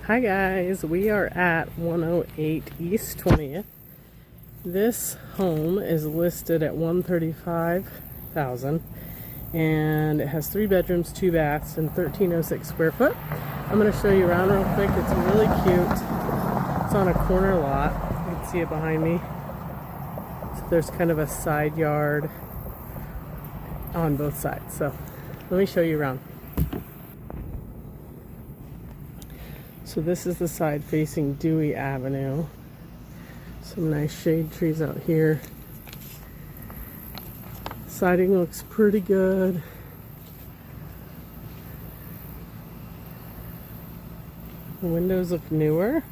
Hi guys, we are at 108 East 20th. This home is listed at $135,000 and it has 3 bedrooms, 2 baths, and 1,306 square foot. I'm going to show you around real quick. It's really cute. It's on a corner lot. You can see it behind me. So there's kind of a side yard on both sides. So let me show you around. So this is the side facing Dewey Avenue. Some nice shade trees out here. Siding looks pretty good. The windows look newer.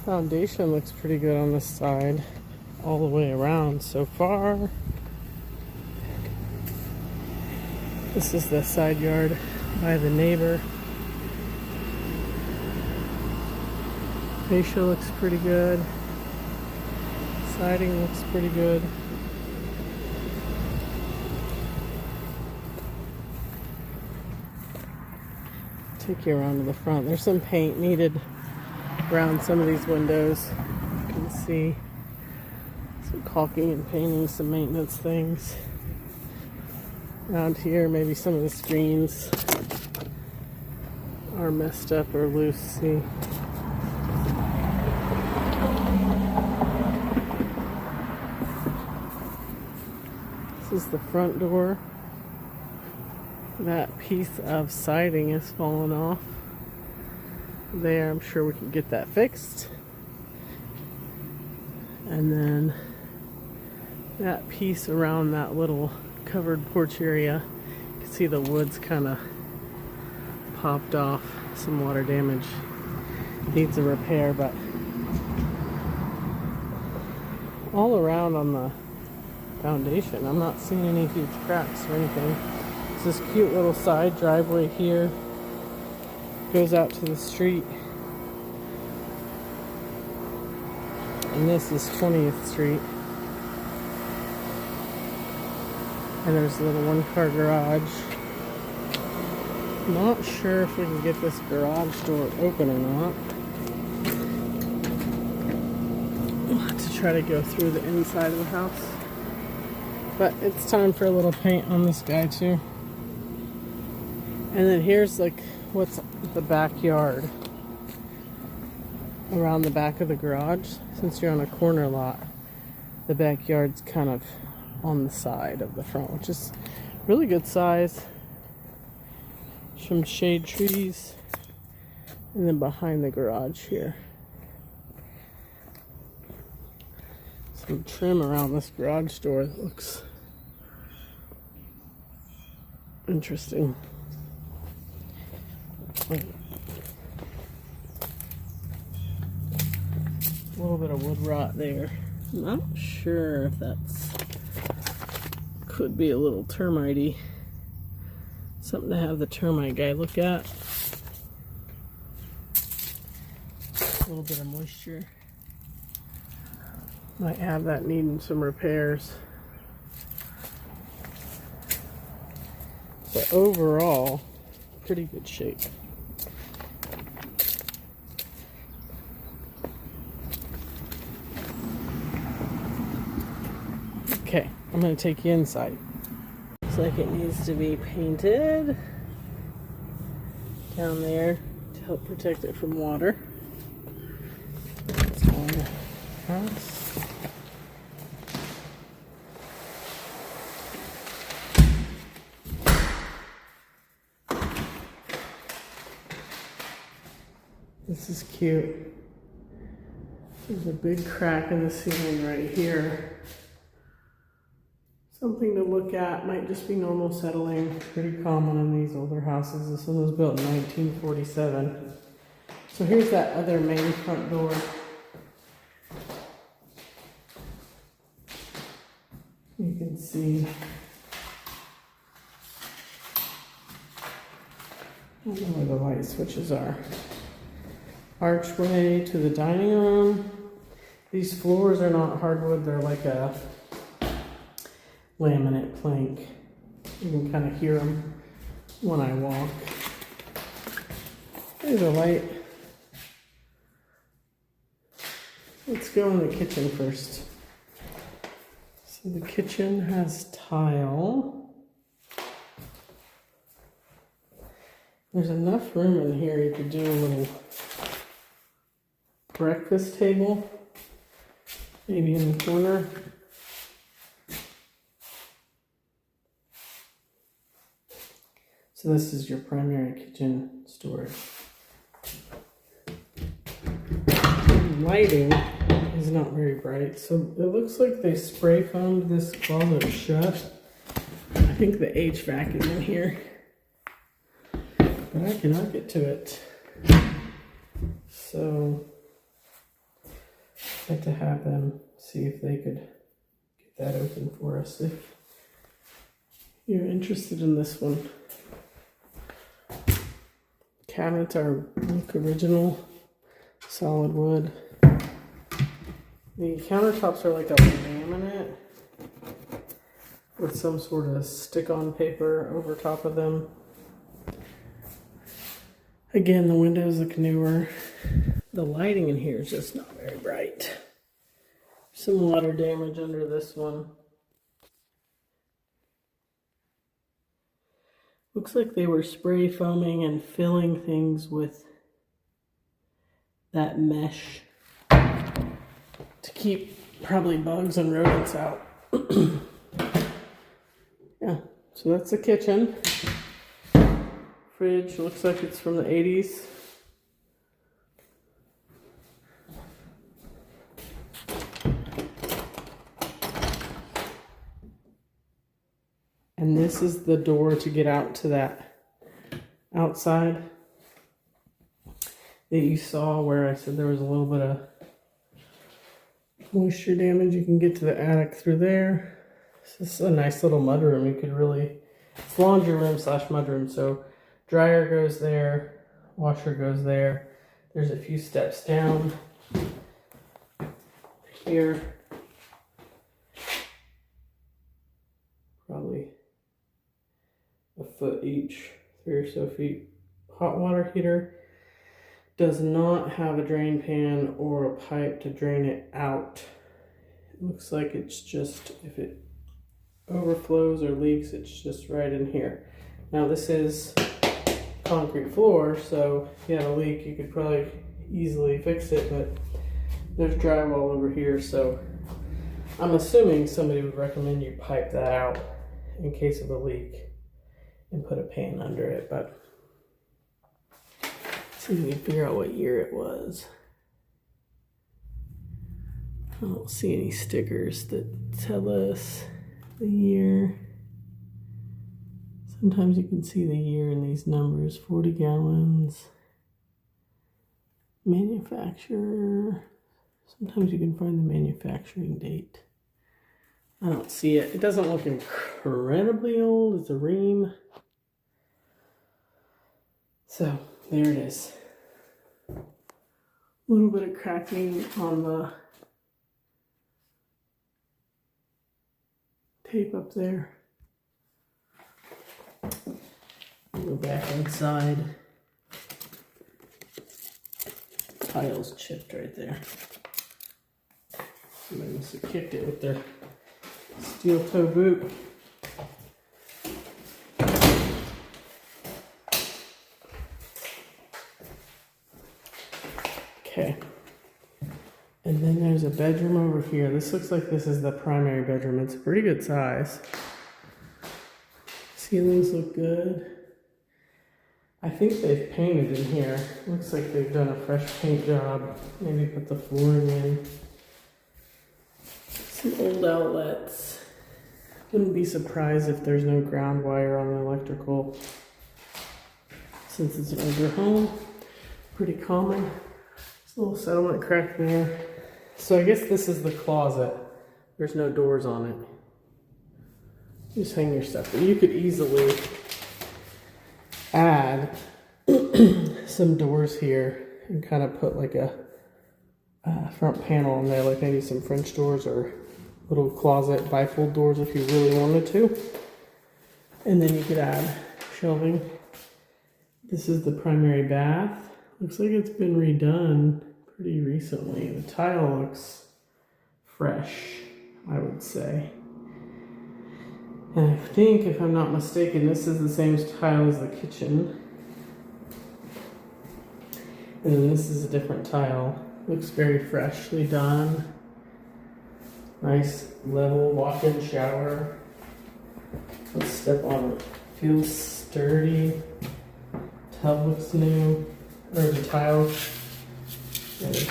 Foundation looks pretty good on this side all the way around so far. This is the side yard by the neighbor. Fascia looks pretty good. Siding looks pretty good. Take you around to the front. There's some paint needed around some of these windows. You can see some caulking and painting, some maintenance things. Around here, maybe some of the screens are messed up or loose. See? This is the front door. That piece of siding is falling off there. I'm sure we can get that fixed. And then that piece around that little covered porch area, you can see the wood's kind of popped off. Some water damage. Needs a repair, but all around on the foundation, I'm not seeing any huge cracks or anything. It's this cute little side driveway here. Goes out to the street. And this is 20th Street. And there's a little one-car garage. Not sure if we can get this garage door open or not. We'll have to try to go through the inside of the house. But it's time for a little paint on this guy too. And then here's like what's the backyard around the back of the garage. Since you're on a corner lot, the backyard's kind of on the side of the front, which is really good size. Some shade trees. And then behind the garage here, some trim around this garage door that looks interesting. A little bit of wood rot there. I'm not sure if that's could be a little termite-y. Something to have the termite guy look at. A little bit of moisture. Might have that needing some repairs. But overall, pretty good shape. Okay, I'm going to take you inside. Looks like it needs to be painted down there to help protect it from water. Let's go in the house. This is cute. There's a big crack in the ceiling right here. Something to look at. Might just be normal settling. Pretty common in these older houses. This one was built in 1947. So here's that other main front door. You can see. I don't know where the light switches are. Archway to the dining room. These floors are not hardwood, they're like a laminate plank. You can kind of hear them when I walk. There's a light. Let's go in the kitchen first. So the kitchen has tile. There's enough room in here you could do a little breakfast table, maybe in the corner. So this is your primary kitchen storage. Lighting is not very bright, so it looks like they spray foamed this closet shut. I think the HVAC is in here, but I cannot get to it. So I had to have them see if they could get that open for us if you're interested in this one. Cabinets are like original solid wood. The countertops are like a laminate with some sort of stick-on paper over top of them. Again, the windows look newer. The lighting in here is just not very bright. Some water damage under this one. Looks like they were spray foaming and filling things with that mesh to keep probably bugs and rodents out. Yeah, so that's the kitchen. Fridge looks like it's from the 80s. And this is the door to get out to that outside that you saw where I said there was a little bit of moisture damage. You can get to the attic through there. This is a nice little mudroom. You could really, it's laundry room slash mudroom. So dryer goes there, washer goes there. There's a few steps down here. Probably a foot each, 3 or so feet. Hot water heater. Does not have a drain pan or a pipe to drain it out. It looks like it's just, if it overflows or leaks, it's just right in here. Now this is concrete floor, so if you had a leak, you could probably easily fix it, but there's drywall over here, so I'm assuming somebody would recommend you pipe that out in case of a leak and put a pan under it, but see if we can figure out what year it was. I don't see any stickers that tell us the year. Sometimes you can see the year in these numbers. 40 gallons. Manufacturer. Sometimes you can find the manufacturing date. I don't see it. It doesn't look incredibly old. It's a ream. So there it is. A little bit of cracking on the tape up there. Go back inside. Tiles chipped right there. Somebody must have kicked it with their steel toe boot. Okay. And then there's a bedroom over here. This looks like this is the primary bedroom. It's a pretty good size. Ceilings look good. I think they've painted in here. Looks like they've done a fresh paint job. Maybe put the flooring in. Some old outlets. Wouldn't be surprised if there's no ground wire on the electrical. Since it's an older home, pretty common. There's a little settlement crack there. So I guess this is the closet. There's no doors on it. Just hang your stuff. But you could easily add some doors here and kind of put like a front panel in there, like maybe some French doors or little closet bifold doors if you really wanted to. And then you could add shelving. This is the primary bath. Looks like it's been redone pretty recently. The tile looks fresh, I would say. And I think, if I'm not mistaken, this is the same tile as the kitchen. And then this is a different tile. Looks very freshly done. Nice level walk-in shower. Let's step on it. Feels sturdy. Tub looks new. Or the tile. Yeah, there's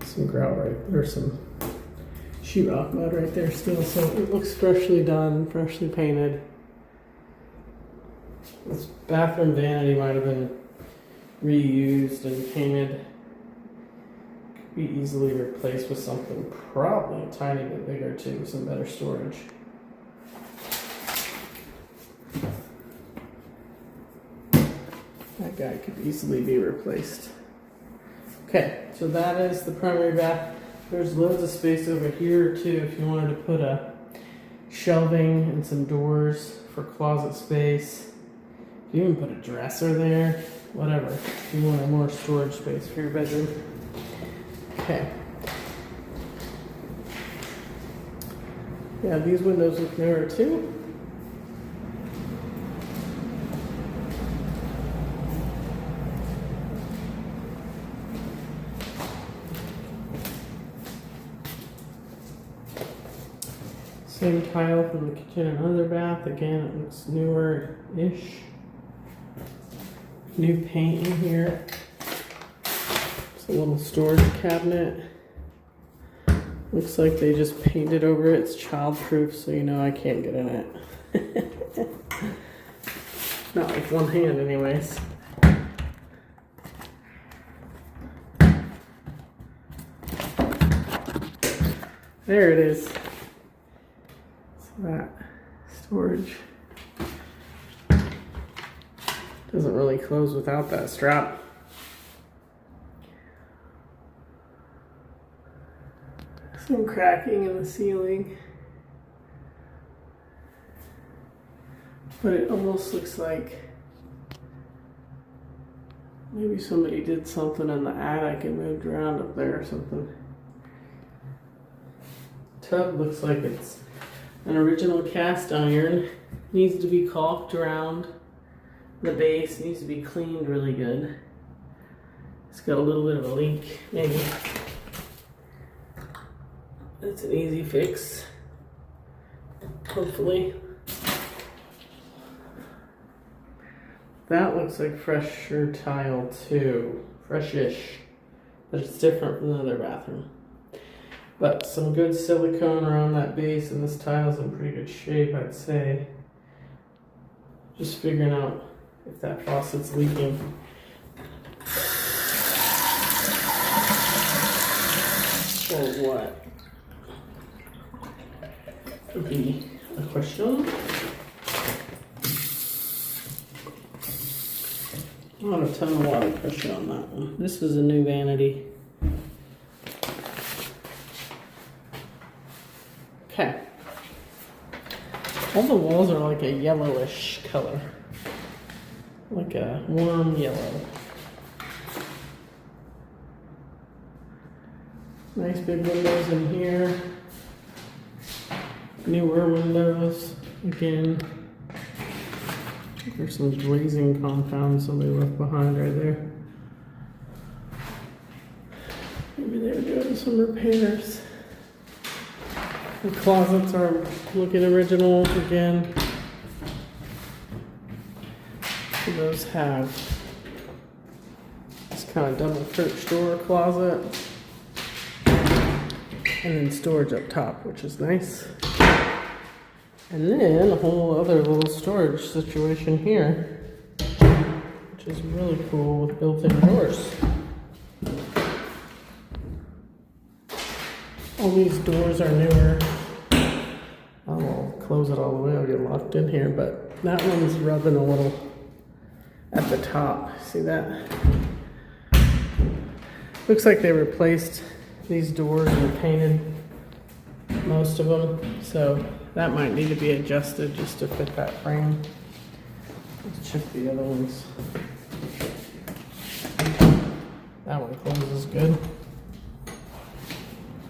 some grout right there, some sheetrock mud right there still. So it looks freshly done, freshly painted. This bathroom vanity might have been reused and painted. Could be easily replaced with something probably a tiny bit bigger too, some better storage. That guy could easily be replaced. Okay, so that is the primary bath. There's loads of space over here too if you wanted to put a shelving and some doors for closet space. You can put a dresser there, whatever. If you want more storage space for your bedroom. Okay. Yeah, these windows look newer too. Same tile from the kitchen and other bath. Again, it looks newer-ish. New paint in here. It's a little storage cabinet. Looks like they just painted over it. It's child-proof, so you know I can't get in it. Not with one hand, anyways. There it is. That storage doesn't really close without that strap. Some cracking in the ceiling, but it almost looks like maybe somebody did something in the attic and moved around up there or something. Tub looks like it's an original cast iron. Needs to be caulked around. The base needs to be cleaned really good. It's got a little bit of a leak, maybe. That's an easy fix, hopefully. That looks like fresher tile too. Freshish, but it's different from the other bathroom. But some good silicone around that base, and this tile's in pretty good shape, I'd say. Just figuring out if that faucet's leaking. Or what? Could be a question. Not a ton of water pressure on that one. This is a new vanity. Okay. All the walls are like a yellowish color. Like a warm yellow. Nice big windows in here. Newer windows. Again, there's some glazing compound somebody left behind right there. Maybe they were doing some repairs. The closets are looking original again. So those have this kind of double French door closet. And then storage up top, which is nice. And then a whole other little storage situation here, which is really cool with built-in doors. All these doors are newer. I'll close it all the way, I'll get locked in here, but that one's rubbing a little at the top. See that? Looks like they replaced these doors and painted most of them, so that might need to be adjusted just to fit that frame. Let's check the other ones. good.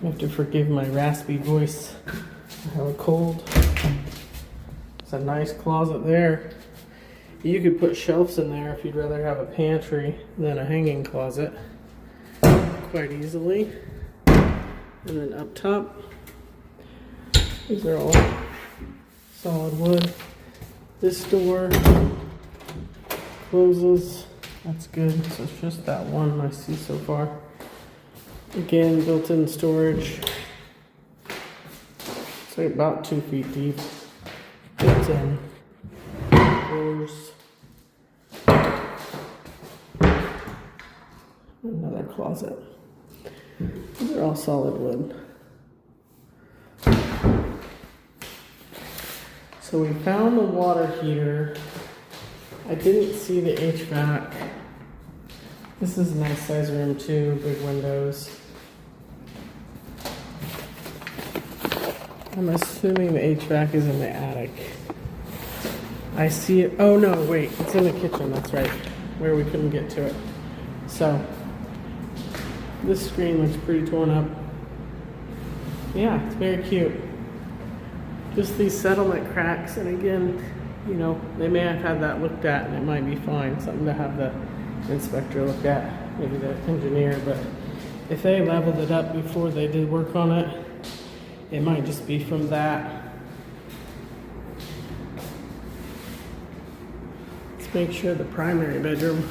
You have to forgive my raspy voice. I have a cold. It's a nice closet there. You could put shelves in there if you'd rather have a pantry than a hanging closet. Quite easily. And then up top, these are all solid wood. This door closes. That's good. So it's just that one I see so far. Again, built-in storage. It's like about 2 feet deep. Built-in doors. Another closet. These are all solid wood. So we found the water heater. I didn't see the HVAC. This is a nice size room too, big windows. I'm assuming the HVAC is in the attic. I see it. Oh no, wait, it's in the kitchen, that's right, where we couldn't get to it. So, this screen looks pretty torn up. Yeah, it's very cute. Just these settlement cracks, and again, you know, they may have had that looked at and it might be fine. Something to have the inspector look at, maybe the engineer, but if they leveled it up before they did work on it, it might just be from that. Let's make sure the primary bedroom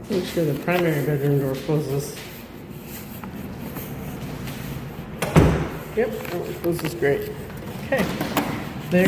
make sure the primary bedroom door closes. Yep, that one closes great. Okay.